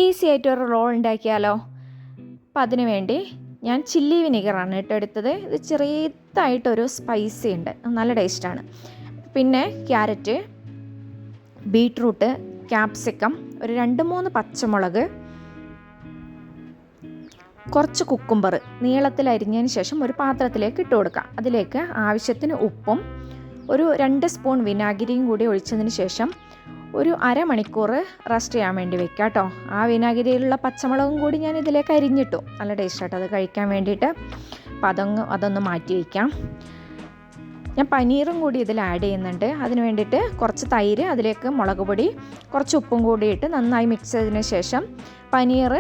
Easy ആയിട്ട് ഒരു role ഉണ്ടാക്കിയാലോ. അപ്പം അതിന് വേണ്ടി ഞാൻ ചില്ലി വിനീഗറാണ് കേട്ടോ എടുത്തത്. ഇത് ചെറിയതായിട്ടൊരു സ്പൈസി ഉണ്ട്, നല്ല ടേസ്റ്റാണ്. പിന്നെ ക്യാരറ്റ്, ബീട്രൂട്ട്, ക്യാപ്സിക്കം, ഒരു 2-3 പച്ചമുളക്, കുറച്ച് കുക്കുംബർ നീളത്തിൽ അരിഞ്ഞതിന് ശേഷം ഒരു പാത്രത്തിലേക്ക് ഇട്ട് കൊടുക്കാം. അതിലേക്ക് ആവശ്യത്തിന് ഉപ്പും ഒരു 2 സ്പൂൺ വിനാഗിരിയും കൂടി ഒഴിച്ചതിന് ശേഷം ഒരു അരമണിക്കൂർ റെസ്റ്റ് ചെയ്യാൻ വേണ്ടി വെക്കാം കേട്ടോ. ആ വിനാഗിരിയിലുള്ള പച്ചമുളകും കൂടി ഞാൻ ഇതിലേക്ക് അരിഞ്ഞിട്ടു. നല്ല ടേസ്റ്റാട്ടോ അത് കഴിക്കാൻ വേണ്ടിയിട്ട്. അപ്പം അതൊന്ന് മാറ്റി വയ്ക്കാം. ഞാൻ പനീറും കൂടി ഇതിൽ ആഡ് ചെയ്യുന്നുണ്ട്. അതിന് വേണ്ടിയിട്ട് കുറച്ച് തൈര്, അതിലേക്ക് മുളക് പൊടി, കുറച്ച് ഉപ്പും കൂടിയിട്ട് നന്നായി മിക്സ് ചെയ്തതിന് ശേഷം പനീർ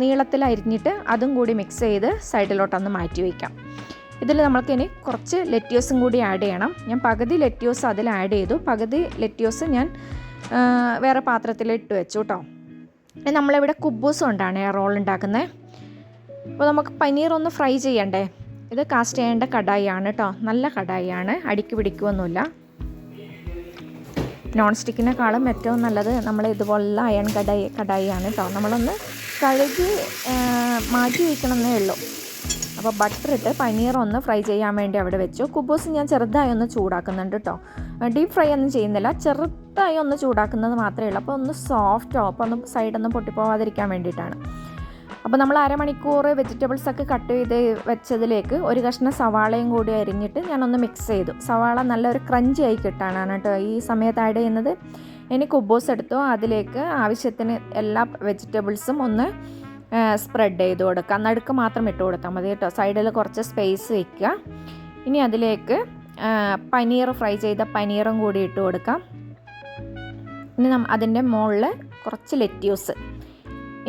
നീളത്തിൽ അരിഞ്ഞിട്ട് അതും കൂടി മിക്സ് ചെയ്ത് സൈഡിലോട്ടൊന്ന് മാറ്റി വയ്ക്കാം. ഇതിൽ നമ്മൾക്കിനി കുറച്ച് ലെറ്റ്യൂസും കൂടി ആഡ് ചെയ്യണം. ഞാൻ പകുതി ലെറ്റ്യൂസ് അതിൽ ആഡ് ചെയ്തു, പകുതി ലെറ്റ്യൂസ് ഞാൻ വേറെ പാത്രത്തിലിട്ട് വെച്ചു കേട്ടോ. നമ്മളിവിടെ കുബൂസ് കൊണ്ടാണ് റോൾ ഉണ്ടാക്കുന്നത്. അപ്പോൾ നമുക്ക് പനീർ ഒന്ന് ഫ്രൈ ചെയ്യണ്ടേ. ഇത് കാസ്റ്റ് ചെയ്യേണ്ട കടായിയാണ് കേട്ടോ, നല്ല കടായിയാണ്, അടിക്ക് പിടിക്കുമൊന്നുമില്ല. നോൺ സ്റ്റിക്കിനേക്കാളും ഏറ്റവും നല്ലത് നമ്മൾ ഇതുപോലുള്ള അയൺ കടായിയാണ് കേട്ടോ. നമ്മളൊന്ന് കഴുകി മാറ്റി വയ്ക്കണമെന്നേ ഉള്ളൂ. അപ്പോൾ ബട്ടർ ഇട്ട് പനീർ ഒന്ന് ഫ്രൈ ചെയ്യാൻ വേണ്ടി അവിടെ വെച്ചു. കുബൂസ് ഞാൻ ചെറുതായി ഒന്ന് ചൂടാക്കുന്നുണ്ട് കേട്ടോ, ഡീപ്പ് ഫ്രൈ ഒന്നും ചെയ്യുന്നില്ല, ചെറുതായി ഒന്ന് ചൂടാക്കുന്നത് മാത്രമേ ഉള്ളൂ. അപ്പോൾ ഒന്ന് സോഫ്റ്റ് ആവും, അപ്പോൾ ഒന്ന് സൈഡൊന്നും പൊട്ടിപ്പോവാതിരിക്കാൻ വേണ്ടിയിട്ടാണ്. അപ്പോൾ നമ്മൾ അരമണിക്കൂർ വെജിറ്റബിൾസൊക്കെ കട്ട് ചെയ്ത് വെച്ചതിലേക്ക് ഒരു കഷ്ണം സവാളയും കൂടി അരിഞ്ഞിട്ട് ഞാനൊന്ന് മിക്സ് ചെയ്തു. സവാള നല്ലൊരു ക്രഞ്ചി ആയി കിട്ടാനാണ് കേട്ടോ ഈ സമയത്ത് ആഡ് ചെയ്യുന്നത്. ഇനി കുബൂസ് എടുത്തു, അതിലേക്ക് ആവശ്യത്തിന് എല്ലാ വെജിറ്റബിൾസും ഒന്ന് സ്പ്രെഡ് ചെയ്ത് കൊടുക്കുക. നടുക്ക് മാത്രം ഇട്ട് കൊടുത്താൽ മതി കേട്ടോ, സൈഡിൽ കുറച്ച് സ്പേസ് വയ്ക്കുക. ഇനി അതിലേക്ക് പനീർ ഫ്രൈ ചെയ്ത പനീറും കൂടി ഇട്ട് കൊടുക്കാം. ഇനി അതിൻ്റെ മുകളിൽ കുറച്ച് ലെറ്റ്യൂസ്,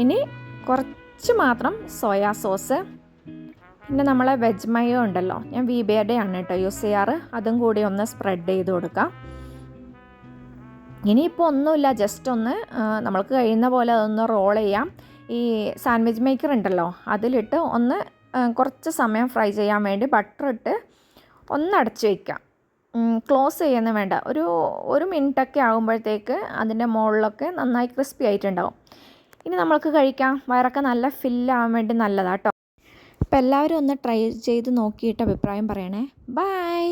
ഇനി കുറച്ച് മാത്രം സോയാ സോസ്, പിന്നെ നമ്മളെ വെജ് മയോ ഉണ്ടല്ലോ, ഞാൻ വീബയുടെ ആണ് കേട്ടോ യൂസ് ചെയ്യാറ്, അതും കൂടി ഒന്ന് സ്പ്രെഡ് ചെയ്ത് കൊടുക്കാം. ഇനിയിപ്പോൾ ഒന്നുമില്ല, ജസ്റ്റ് ഒന്ന് നമ്മൾക്ക് കഴിയുന്ന പോലെ അതൊന്ന് റോൾ ചെയ്യാം. ഈ സാൻഡ്വിച്ച് മേക്കർ ഉണ്ടല്ലോ അതിലിട്ട് ഒന്ന് കുറച്ച് സമയം ഫ്രൈ ചെയ്യാൻ വേണ്ടി ബട്ടർ ഇട്ട് ഒന്ന് അടച്ച് വയ്ക്കാം. ക്ലോസ് ചെയ്യുന്ന വേണ്ട, ഒരു മിനിറ്റൊക്കെ ആകുമ്പോഴത്തേക്ക് അതിൻ്റെ മുകളിലൊക്കെ നന്നായി ക്രിസ്പി ആയിട്ടുണ്ടാവും. ഇനി നമ്മൾക്ക് കഴിക്കാം. വയറൊക്കെ നല്ല ഫില്ലാവാൻ വേണ്ടി നല്ലതാണ് കേട്ടോ. അപ്പോൾ എല്ലാവരും ഒന്ന് ട്രൈ ചെയ്ത് നോക്കിയിട്ട് അഭിപ്രായം പറയണേ. ബൈ.